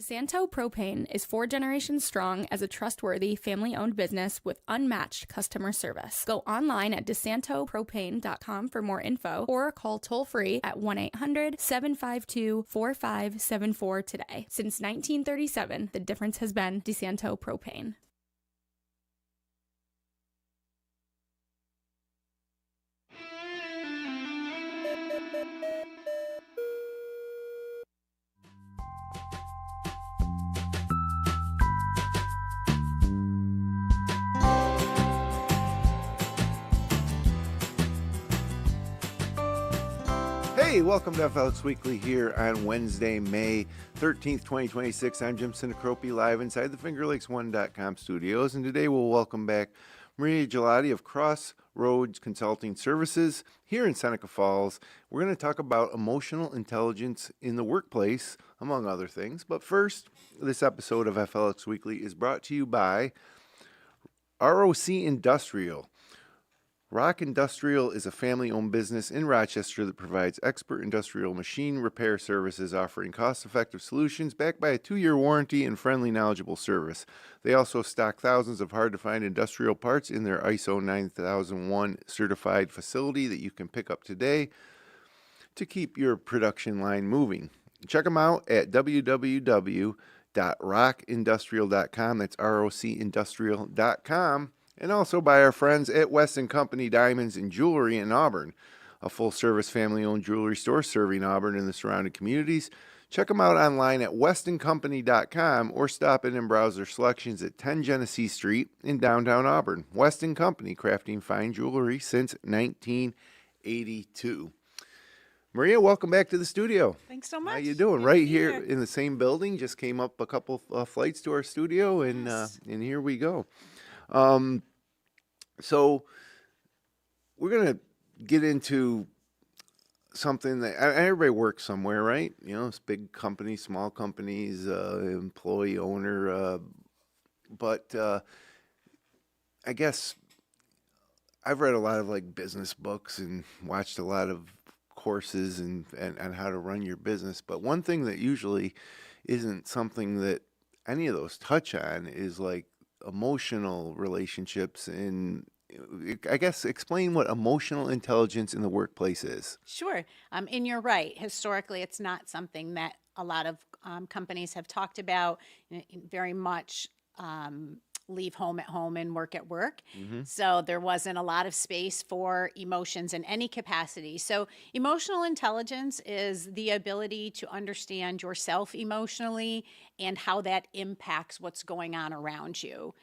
DeSanto Propane is 4 generations strong as a trustworthy, family-owned business with unmatched customer service. Go online at DeSantoPropane.com for more info or call toll-free at 1-800-752-4574 today. Since 1937, the difference has been DeSanto Propane. Hey, welcome to FLX Weekly here on Wednesday, May 13th, 2026. I'm Jim Sinicropi, live inside the FingerLakes1.com studios, and today we'll welcome back Maria Gigliotti of Crossroads Consulting Services here in Seneca Falls. We're going to talk about emotional intelligence in the workplace, among other things. But first, this episode of FLX Weekly is brought to you by ROC Industrial. Rock Industrial is a family-owned business in Rochester that provides expert industrial machine repair services, offering cost-effective solutions backed by a 2-year warranty and friendly, knowledgeable service. They also stock thousands of hard-to-find industrial parts in their ISO 9001 certified facility that you can pick up today to keep your production line moving. Check them out at www.rockindustrial.com. That's rocindustrial.com. And also by our friends at Weston Company Diamonds and Jewelry in Auburn, a full-service family-owned jewelry store serving Auburn and the surrounding communities. Check them out online at westoncompany.com or stop in and browse their selections at 10 Genesee Street in downtown Auburn. Weston Company, crafting fine jewelry since 1982. Maria, welcome back to the studio. Thanks so much. How you doing? Good Right to be here in the same building. Just came up a couple flights to our studio, and Yes. and here we go. So we're going to get into something that everybody works somewhere, right? You know, it's big companies, small companies, employee, owner. But I guess I've read a lot of like business books and watched a lot of courses and how to run your business. But one thing that usually isn't something that any of those touch on is like emotional relationships. And I guess explain what emotional intelligence in the workplace is. Sure. And you're right. Historically, it's not something that a lot of companies have talked about. Very much leave home at home and work at work. So there wasn't a lot of space for emotions in any capacity. So emotional intelligence is the ability to understand yourself emotionally and how that impacts what's going on around you.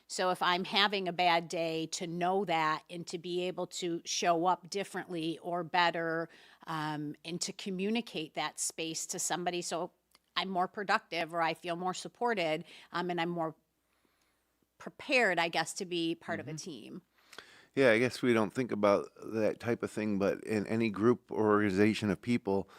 So if I'm having a bad day, to know that and to be able to show up differently or better, and to communicate that space to somebody so I'm more productive or I feel more supported, and I'm more prepared, I guess, to be part of a team. Yeah, I guess we don't think about that type of thing, but in any group or organization of people,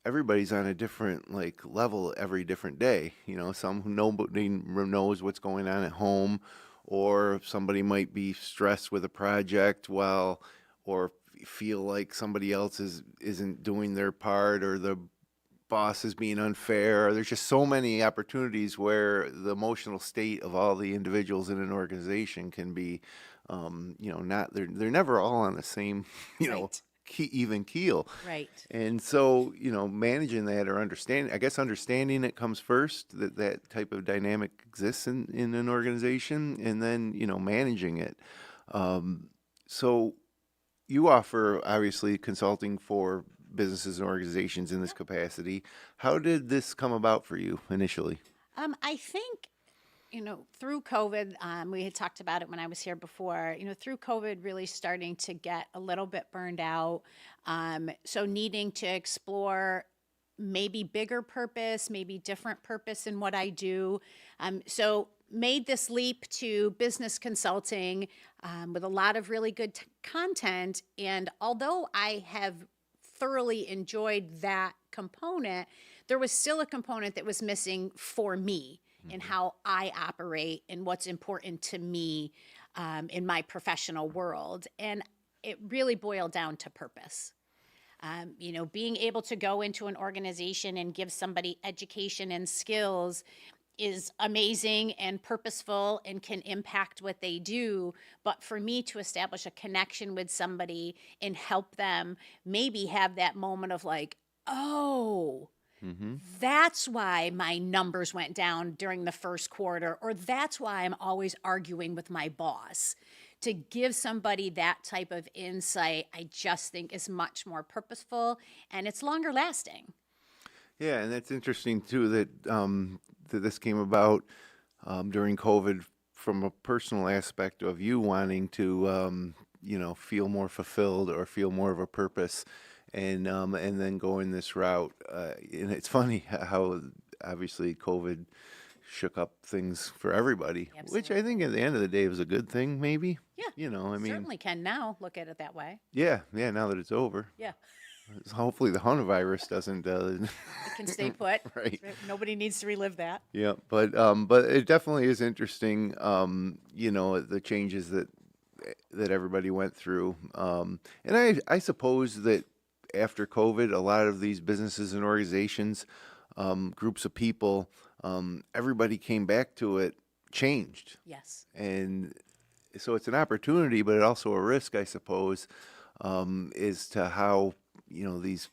everybody's on a different like level every different day. You know, some who nobody knows what's going on at home, or somebody might be stressed with a project, or feel like somebody else isn't doing their part, or the boss is being unfair. There's just so many opportunities where the emotional state of all the individuals in an organization can be, not they're never all on the same, Right. even keel. Right. And so, managing that or understanding it comes first, that type of dynamic exists in an organization, and then, managing it. So you offer obviously consulting for businesses and organizations in this capacity. How did this come about for you initially? I think, through COVID, we had talked about it when I was here before, through COVID really starting to get a little bit burned out. So needing to explore maybe bigger purpose, maybe different purpose in what I do. So made this leap to business consulting with a lot of really good content. And although I have thoroughly enjoyed that component, there was still a component that was missing for me in how I operate and what's important to me in my professional world. And it really boiled down to purpose. Being able to go into an organization and give somebody education and skills is amazing and purposeful and can impact what they do. But for me to establish a connection with somebody and help them maybe have that moment of like, oh, that's why my numbers went down during the first quarter, or that's why I'm always arguing with my boss. To give somebody that type of insight, I just think is much more purposeful and it's longer lasting. Yeah, and that's interesting too that this came about during COVID from a personal aspect of you wanting to feel more fulfilled or feel more of a purpose, and then going this route. And it's funny how obviously COVID shook up things for everybody, which I think at the end of the day was a good thing, maybe. Yeah, I mean, certainly can now look at it that way. yeah. Now that it's over, Yeah, hopefully the coronavirus doesn't. it can stay put. Right. Nobody needs to relive that. Yeah, but it definitely is interesting. The changes that everybody went through, and I suppose that after COVID, a lot of these businesses and organizations, groups of people, everybody came back to it, changed, Yes. and so it's an opportunity, but also a risk, I suppose, as to how these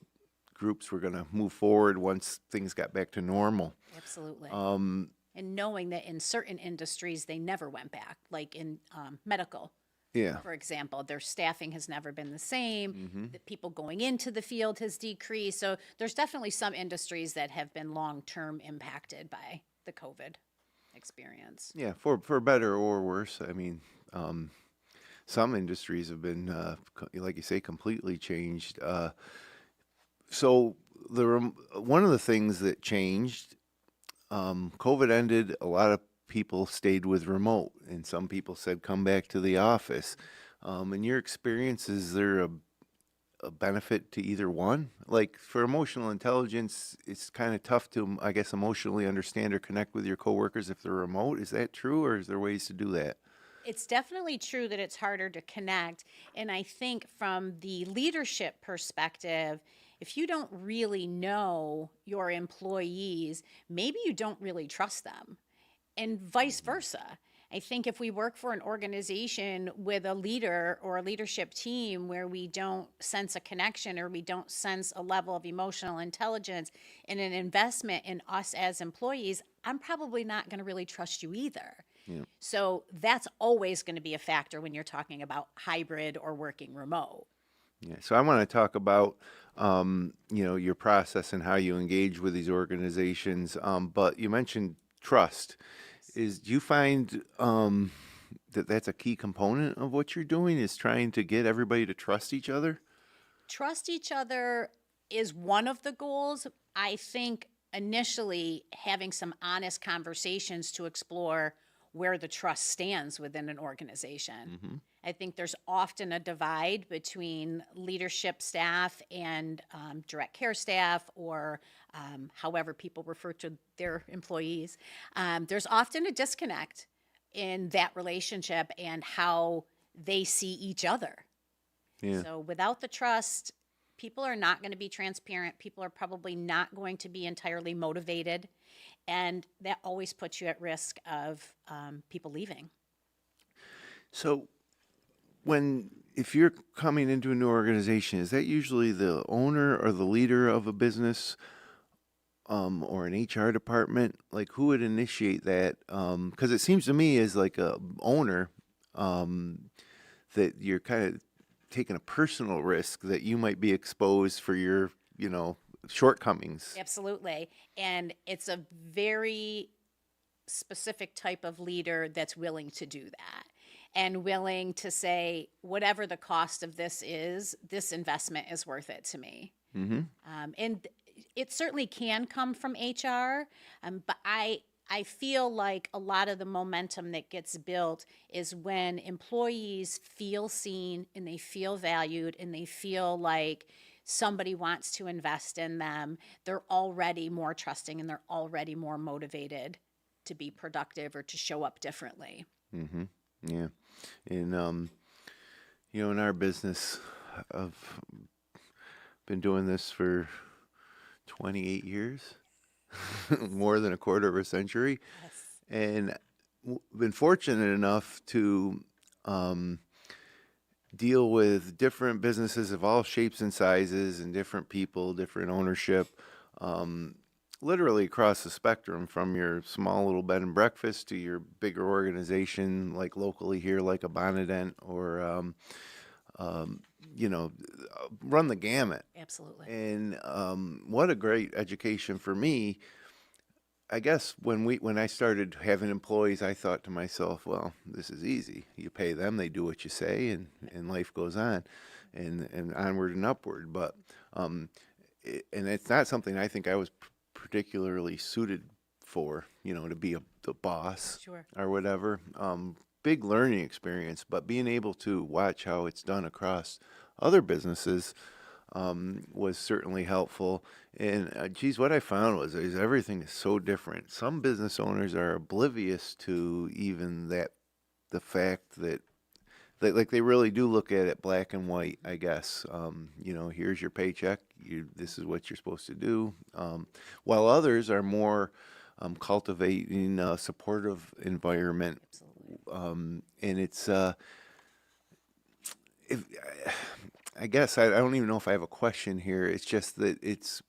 groups were going to move forward once things got back to normal. Absolutely. And knowing that in certain industries, they never went back, like in medical, Yeah. for example, their staffing has never been the same. The people going into the field has decreased. So there's definitely some industries that have been long-term impacted by the COVID experience. Yeah, for better or worse. I mean, some industries have been, like you say, completely changed. So one of the things that changed, COVID ended. A lot of people stayed with remote, and some people said come back to the office. In your experience, is there a benefit to either one? Like for emotional intelligence, it's kind of tough to, I guess, emotionally understand or connect with your coworkers if they're remote. Is that true, or is there ways to do that? It's definitely true that it's harder to connect. And I think from the leadership perspective, if you don't really know your employees, maybe you don't really trust them, and vice versa. I think if we work for an organization with a leader or a leadership team where we don't sense a connection or we don't sense a level of emotional intelligence and an investment in us as employees, I'm probably not going to really trust you either. Yeah. So that's always going to be a factor when you're talking about hybrid or working remote. Yeah. So I want to talk about, your process and how you engage with these organizations. But you mentioned trust. Do you find that that's a key component of what you're doing, is trying to get everybody to trust each other? Trust each other is one of the goals. I think initially having some honest conversations to explore where the trust stands within an organization. I think there's often a divide between leadership staff and direct care staff, or however people refer to their employees. There's often a disconnect in that relationship and how they see each other. Yeah. So without the trust, people are not going to be transparent. People are probably not going to be entirely motivated. And that always puts you at risk of people leaving. So if you're coming into a new organization, is that usually the owner or the leader of a business, or an HR department? Like, who would initiate that? Because it seems to me as like a owner, that you're kind of taking a personal risk that you might be exposed for your, shortcomings. Absolutely. And it's a very specific type of leader that's willing to do that and willing to say, whatever the cost of this is, this investment is worth it to me. And it certainly can come from HR, but I feel like a lot of the momentum that gets built is when employees feel seen and they feel valued and they feel like somebody wants to invest in them. They're already more trusting and they're already more motivated to be productive or to show up differently. Yeah. And, in our business of been doing this for 28 years, more than a quarter of a century, Yes. and been fortunate enough to deal with different businesses of all shapes and sizes and different people, different ownership, literally across the spectrum, from your small little bed and breakfast to your bigger organization, like locally here, like a Bonadent, or run the gamut. Absolutely. And what a great education for me. I guess when I started having employees, I thought to myself, well, this is easy. You pay them, they do what you say, and life goes on, and onward and upward. But and it's not something I think I was particularly suited for, to be the boss. Sure. Or whatever. Big learning experience, but being able to watch how it's done across other businesses was certainly helpful. And geez, what I found is everything is so different. Some business owners are oblivious to even the fact that like they really do look at it black and white, I guess. Here's your paycheck. This is what you're supposed to do. While others are more cultivating a supportive environment. Absolutely. And it's if I guess I don't even know if I have a question here. It's just that it's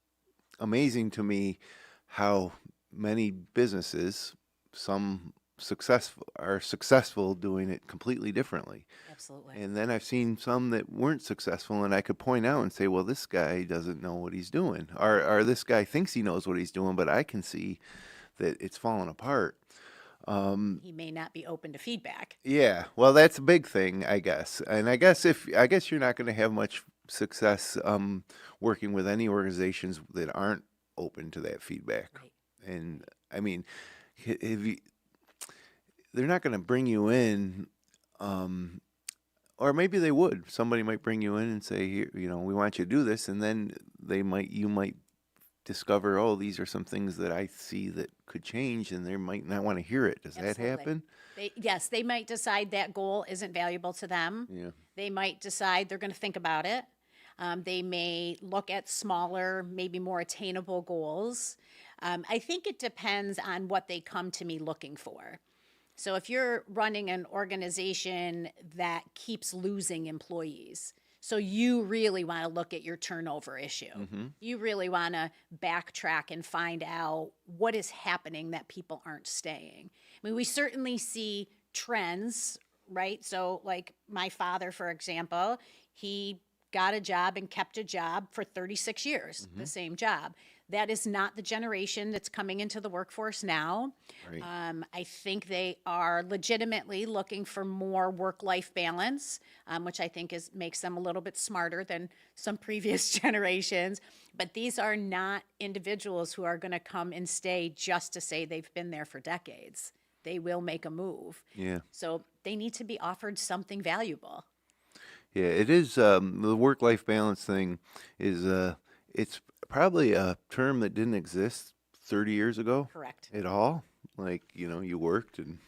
amazing to me how many businesses, some are successful doing it completely differently. Absolutely. And then I've seen some that weren't successful, and I could point out and say, well, this guy doesn't know what he's doing. Or this guy thinks he knows what he's doing, but I can see that it's falling apart. He may not be open to feedback. Yeah, well, that's a big thing, I guess. And I guess you're not going to have much success working with any organizations that aren't open to that feedback. Right. And I mean, they're not going to bring you in, or maybe they would. Somebody might bring you in and say, "Here, we want you to do this," and then you might discover, oh, these are some things that I see that could change, and they might not want to hear it. Does that Absolutely. happen? Yes, they might decide that goal isn't valuable to them. Yeah. They might decide they're going to think about it. They may look at smaller, maybe more attainable goals. I think it depends on what they come to me looking for. So if you're running an organization that keeps losing employees, so you really want to look at your turnover issue. Mm-hmm. You really want to backtrack and find out what is happening that people aren't staying. I mean, we certainly see trends, right? So like my father, for example, he got a job and kept a job for 36 years, the same job. That is not the generation that's coming into the workforce now. Right. I think they are legitimately looking for more work-life balance, which I think makes them a little bit smarter than some previous generations. But these are not individuals who are going to come and stay just to say they've been there for decades. They will make a move. Yeah. So they need to be offered something valuable. Yeah, it is. The work-life balance thing is it's probably a term that didn't exist 30 years ago. Correct. At all. Like, you worked and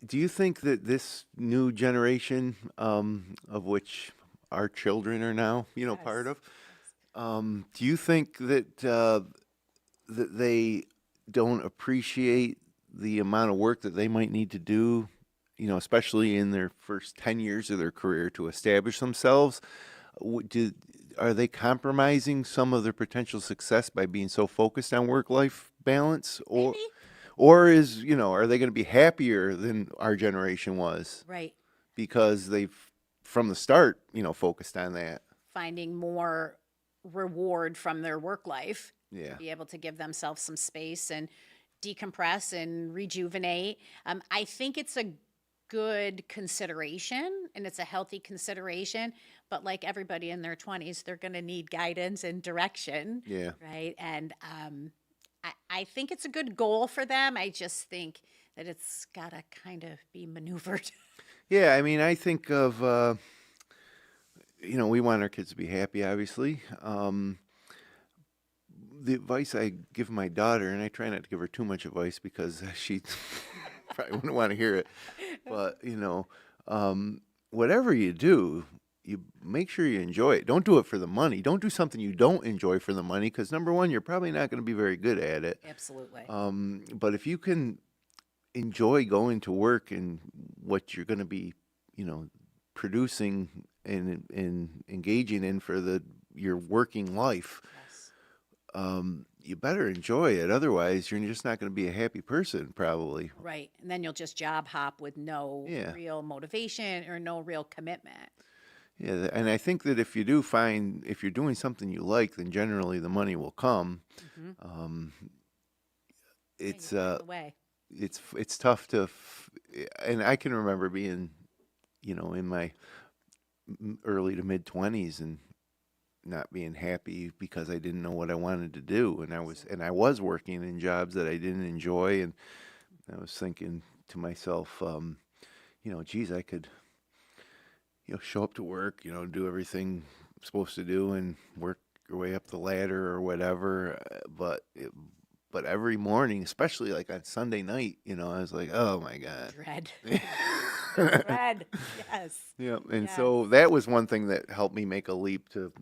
do you think that this new generation, of which our children are now, Yes. part of, do you think that that they don't appreciate the amount of work that they might need to do, especially in their first 10 years of their career to establish themselves? Are they compromising some of their potential success by being so focused on work-life balance, or Maybe. are they going to be happier than our generation was Right. because they've from the start, focused on that? Finding more reward from their work life. Yeah. Be able to give themselves some space and decompress and rejuvenate. I think it's a good consideration and it's a healthy consideration, but like everybody in their 20s, they're going to need guidance and direction. Yeah. Right. And I think it's a good goal for them. I just think that it's got to kind of be maneuvered. Yeah, I mean, I think of, we want our kids to be happy, obviously. The advice I give my daughter, and I try not to give her too much advice because she probably wouldn't want to hear it, but, whatever you do, you make sure you enjoy it. Don't do it for the money. Don't do something you don't enjoy for the money, because number one, you're probably not going to be very good at it. Absolutely. But if you can enjoy going to work and what you're going to be, producing and engaging in for your working life, Yes. you better enjoy it. Otherwise, you're just not going to be a happy person, probably. Right. And then you'll just job hop with no Yeah. real motivation or no real commitment. Yeah, and I think that if you're doing something you like, then generally the money will come. Um, it's The way. it's tough and I can remember being, in my early to mid 20s and not being happy because I didn't know what I wanted to do, and I was working in jobs that I didn't enjoy, and I was thinking to myself, geez, I could, show up to work, do everything I'm supposed to do and work your way up the ladder or whatever. But every morning, especially like on Sunday night, I was like, oh my God. Dread. Dread. Yes. Yeah. And Yes. so that was one thing that helped me make a leap to,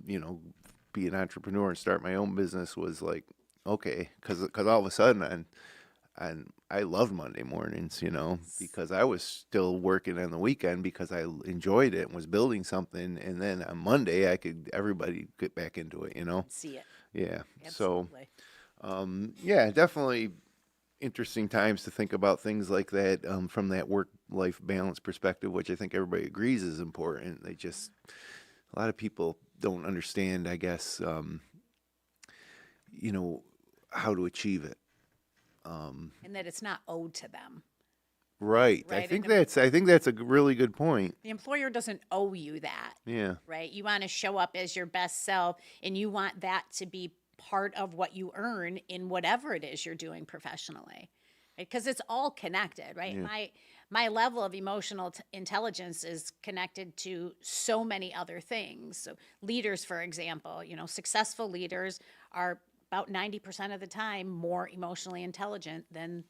be an entrepreneur and start my own business, was like, okay, because all of a sudden I loved Monday mornings, because I was still working on the weekend because I enjoyed it and was building something. And then on Monday, everybody get back into it, See it. Yeah. Absolutely. So, yeah, definitely interesting times to think about things like that, from that work-life balance perspective, which I think everybody agrees is important. A lot of people don't understand, I guess, how to achieve it. And that it's not owed to them. Right. Right, I think and that's a really good point. The employer doesn't owe you that. Yeah. Right? You want to show up as your best self, and you want that to be part of what you earn in whatever it is you're doing professionally. Because it's all connected, right? Yeah. My level of emotional intelligence is connected to so many other things. So leaders, for example, successful leaders are about 90% of the time more emotionally intelligent than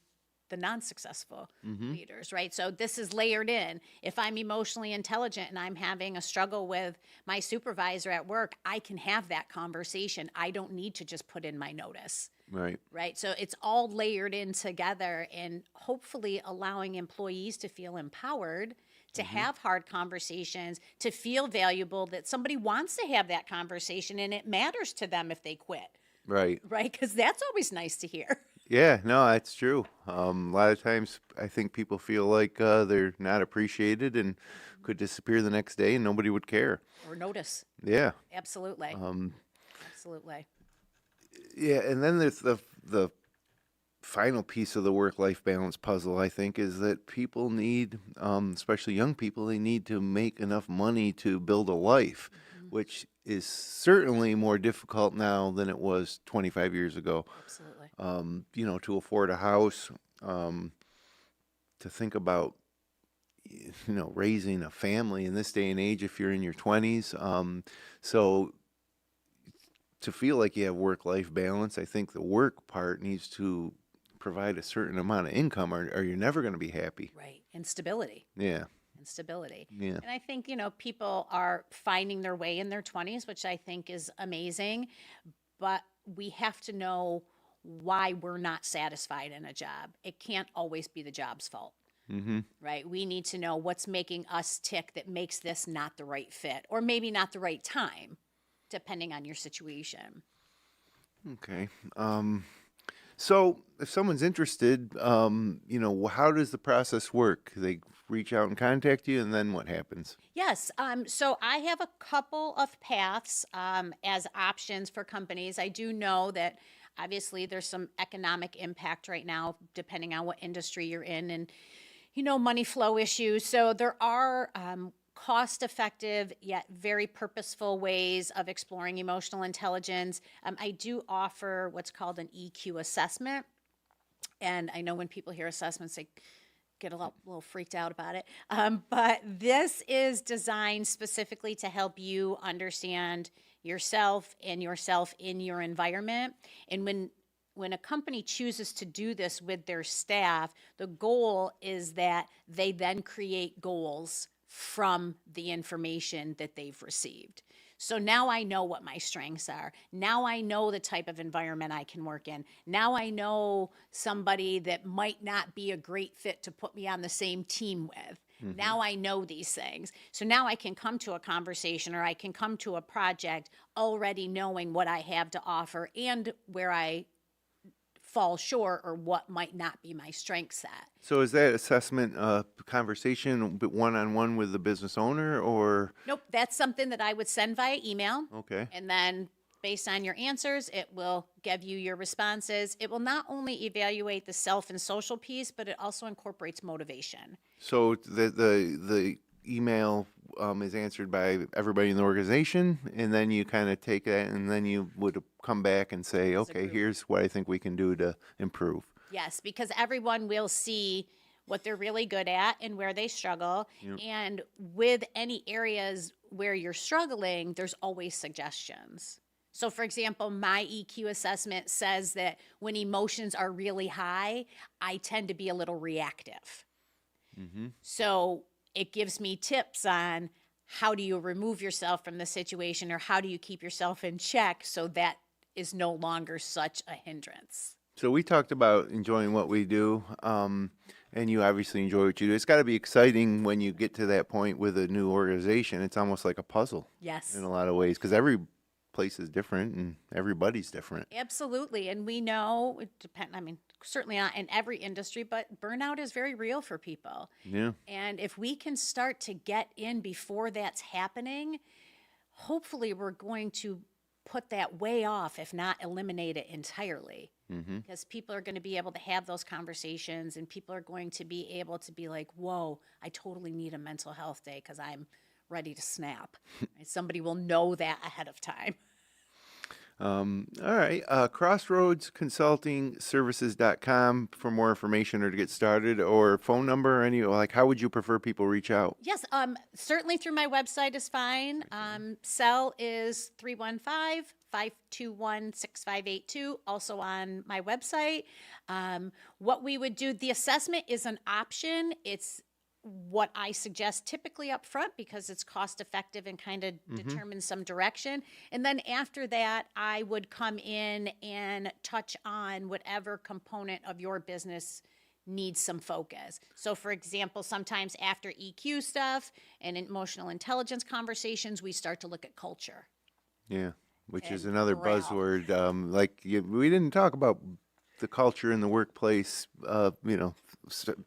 the non-successful leaders, right? So this is layered in. If I'm emotionally intelligent and I'm having a struggle with my supervisor at work, I can have that conversation. I don't need to just put in my notice. Right. Right. So it's all layered in together, and hopefully allowing employees to feel empowered, to have hard conversations, to feel valuable, that somebody wants to have that conversation and it matters to them if they quit. Right. Right. Because that's always nice to hear. Yeah, no, that's true. A lot of times I think people feel like they're not appreciated and could disappear the next day and nobody would care. Or notice. Yeah. Absolutely. Absolutely. Yeah, and then there's the final piece of the work-life balance puzzle, I think, is that people need, especially young people, they need to make enough money to build a life, which is certainly more difficult now than it was 25 years ago. Absolutely. To afford a house, to think about, raising a family in this day and age if you're in your 20s. So to feel like you have work-life balance, I think the work part needs to provide a certain amount of income, or you're never going to be happy. Right. And stability. Yeah. And stability. Yeah. And I think, people are finding their way in their 20s, which I think is amazing. But we have to know why we're not satisfied in a job. It can't always be the job's fault. Right? We need to know what's making us tick that makes this not the right fit, or maybe not the right time, depending on your situation. Okay. So if someone's interested, how does the process work? They reach out and contact you, and then what happens? Yes. So I have a couple of paths as options for companies. I do know that obviously there's some economic impact right now, depending on what industry you're in, and, money flow issues. So there are cost-effective yet very purposeful ways of exploring emotional intelligence. I do offer what's called an EQ assessment. And I know when people hear assessments, they get a little freaked out about it. But this is designed specifically to help you understand yourself and yourself in your environment. And when a company chooses to do this with their staff, the goal is that they then create goals from the information that they've received. So now I know what my strengths are. Now I know the type of environment I can work in. Now I know somebody that might not be a great fit to put me on the same team with. Now I know these things. So now I can come to a conversation or I can come to a project already knowing what I have to offer and where I fall short or what might not be my strength set. So is that assessment conversation one-on-one with the business owner, or? Nope, that's something that I would send via email. Okay. And then based on your answers, it will give you your responses. It will not only evaluate the self and social piece, but it also incorporates motivation. So the email is answered by everybody in the organization, and then you kind of take that, and then you would come back and say, okay, here's what I think we can do to improve. Yes, because everyone will see what they're really good at and where they struggle. Yep. And with any areas where you're struggling, there's always suggestions. So, for example, my EQ assessment says that when emotions are really high, I tend to be a little reactive. So it gives me tips on how do you remove yourself from the situation, or how do you keep yourself in check so that is no longer such a hindrance. So we talked about enjoying what we do, and you obviously enjoy what you do. It's got to be exciting when you get to that point with a new organization. It's almost like a puzzle. Yes. In a lot of ways, because every place is different and everybody's different. Absolutely. And we know, certainly not in every industry, but burnout is very real for people. Yeah. And if we can start to get in before that's happening, hopefully we're going to put that way off, if not eliminate it entirely. Because people are going to be able to have those conversations, and people are going to be able to be like, whoa, I totally need a mental health day because I'm ready to snap. Somebody will know that ahead of time. All right. Crossroads Consulting Services.com for more information or to get started, or phone number, or any, like, how would you prefer people reach out? Yes, certainly through my website is fine. Cell is 315-521-6582, also on my website. What we would do, the assessment is an option. It's what I suggest typically up front because it's cost effective and kind of determines some direction. And then after that, I would come in and touch on whatever component of your business needs some focus. So for example, sometimes after EQ stuff and emotional intelligence conversations, we start to look at culture. Yeah, which is And another morale. buzzword. We didn't talk about the culture in the workplace,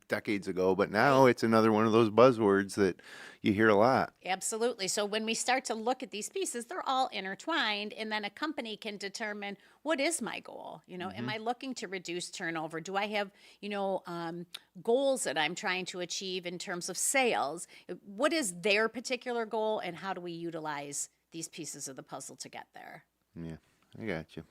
decades ago, but now it's another one of those buzzwords that you hear a lot. Absolutely. So when we start to look at these pieces, they're all intertwined, and then a company can determine, what is my goal? Am I looking to reduce turnover? Do I have, goals that I'm trying to achieve in terms of sales? What is their particular goal, and how do we utilize these pieces of the puzzle to get there? Yeah, I got you.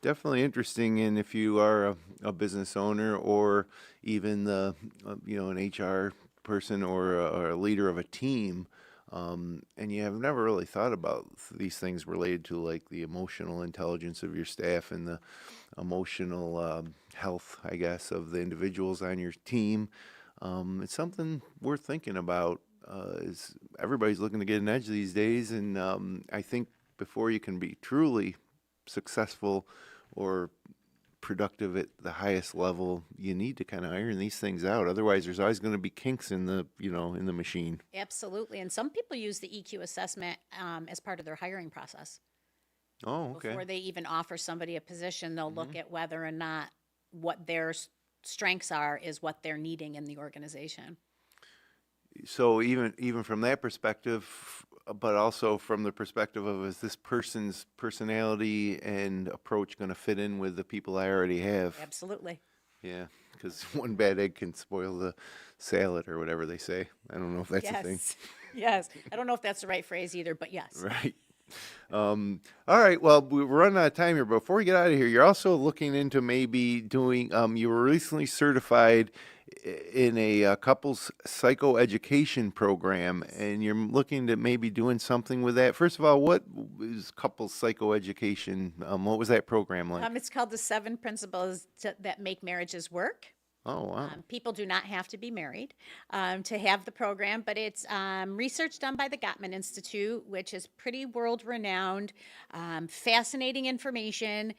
Definitely interesting. And if you are a business owner, or even an HR person, or a leader of a team, and you have never really thought about these things related to, like, the emotional intelligence of your staff and the emotional health, I guess, of the individuals on your team, it's something worth thinking about. Is everybody's looking to get an edge these days, and I think before you can be truly successful or productive at the highest level, you need to kind of iron these things out. Otherwise, there's always going to be kinks in the machine. Absolutely. And some people use the EQ assessment as part of their hiring process. Oh, okay. Before they even offer somebody a position, they'll look at whether or not what their strengths are is what they're needing in the organization. So even from that perspective, but also from the perspective of, is this person's personality and approach going to fit in with the people I already have? Absolutely. Yeah, because one bad egg can spoil the salad, or whatever they say. I don't know if that's a thing. Yes. I don't know if that's the right phrase either, but yes. Right. All right. Well, we're running out of time here. Before we get out of here, you're also looking into maybe doing, you were recently certified in a couples psychoeducation program, and you're looking to maybe doing something with that. First of all, what is couples psychoeducation? What was that program like? It's called the 7 Principles that Make Marriages Work. Oh, wow. People do not have to be married to have the program, but it's research done by the Gottman Institute, which is pretty world renowned, fascinating information.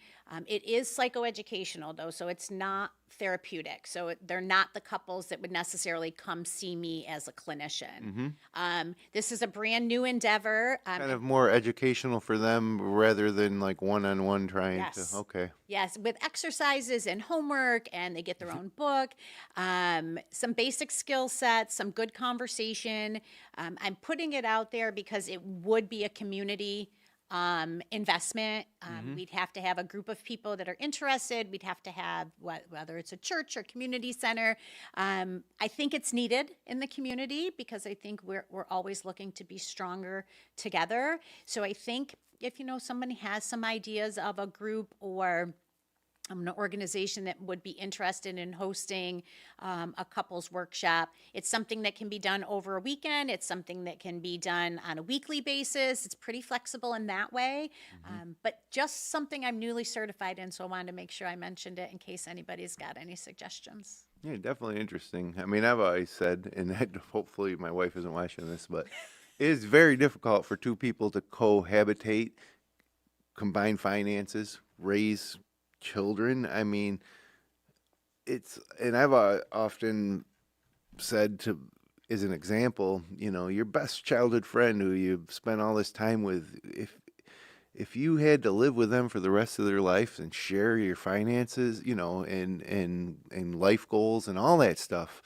It is psychoeducational, though, so it's not therapeutic. So they're not the couples that would necessarily come see me as a clinician. This is a brand new endeavor. Kind of more educational for them rather than like one-on-one trying Yes. to, okay. Yes, with exercises and homework, and they get their own book, some basic skill sets, some good conversation. I'm putting it out there because it would be a community investment. We'd have to have a group of people that are interested. We'd have to have whether it's a church or community center. I think it's needed in the community because I think we're always looking to be stronger together. So I think if somebody has some ideas of a group or an organization that would be interested in hosting a couples workshop. It's something that can be done over a weekend. It's something that can be done on a weekly basis. It's pretty flexible in that way, but just something I'm newly certified in, so I wanted to make sure I mentioned it in case anybody's got any suggestions. Yeah, definitely interesting. I mean, I've always said, and hopefully my wife isn't watching this, but it is very difficult for two people to cohabitate, combine finances, raise children. I mean, and I've often said as an example, your best childhood friend who you've spent all this time with, if you had to live with them for the rest of their life and share your finances, and life goals and all that stuff,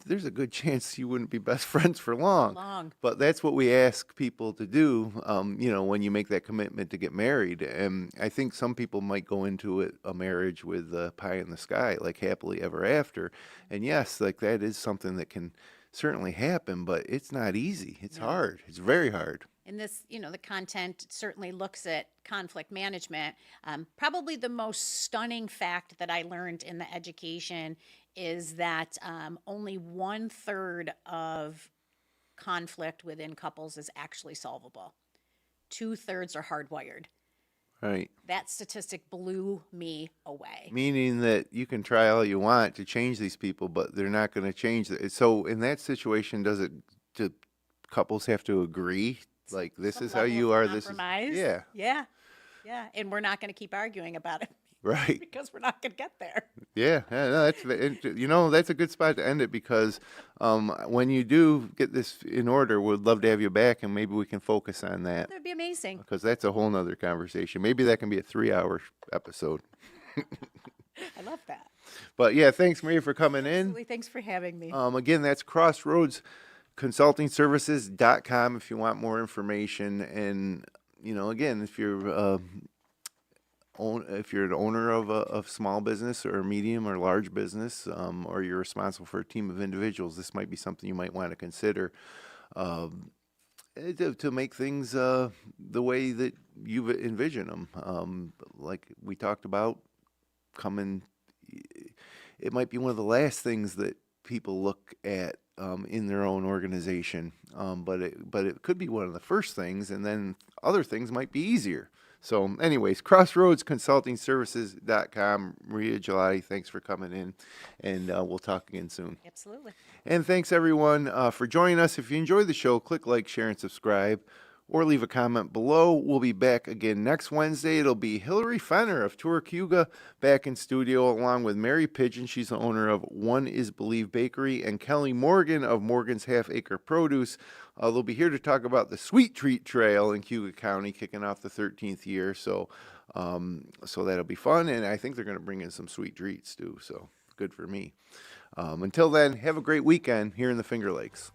there's a good chance you wouldn't be best friends for long. But that's what we ask people to do, when you make that commitment to get married. And I think some people might go into a marriage with pie in the sky, like happily ever after. And yes, like that is something that can certainly happen, but it's not easy. It's hard. It's very hard. And this, the content certainly looks at conflict management. Probably the most stunning fact that I learned in the education is that only 1/3 of conflict within couples is actually solvable. 2/3 are hardwired. Right. That statistic blew me away. Meaning that you can try all you want to change these people, but they're not going to change. So in that situation, do couples have to agree? Like, this is how you are. This is, yeah. Yeah. And we're not going to keep arguing about it. Right. Because we're not going to get there. Yeah. No, that's a good spot to end it because when you do get this in order, we'd love to have you back and maybe we can focus on that. That would be amazing. Because that's a whole nother conversation. Maybe that can be a 3-hour episode. I love that. But yeah, thanks, Maria, for coming in. Absolutely. Thanks for having me. Again, that's Crossroads consultingservices.com if you want more information. And again, if you're an owner of a small business or a medium or large business, or you're responsible for a team of individuals, this might be something you might want to consider to make things the way that you envision them. Like we talked about, it might be one of the last things that people look at in their own organization, but it could be one of the first things, and then other things might be easier. So anyways, crossroadsconsultingservices.com. Maria Gigliotti, thanks for coming in, and we'll talk again soon. Absolutely. And thanks everyone for joining us. If you enjoyed the show, click like, share, and subscribe, or leave a comment below. We'll be back again next Wednesday. It'll be Hillary Fenner of Torcuga back in studio, along with Mary Pigeon. She's the owner of One Is Believe Bakery, and Kelly Morgan of Morgan's Half Acre Produce. They'll be here to talk about the Sweet Treat Trail in Cuga County, kicking off the 13th year. So that'll be fun, and I think they're going to bring in some sweet treats too. So good for me. Until then, have a great weekend here in the Finger Lakes.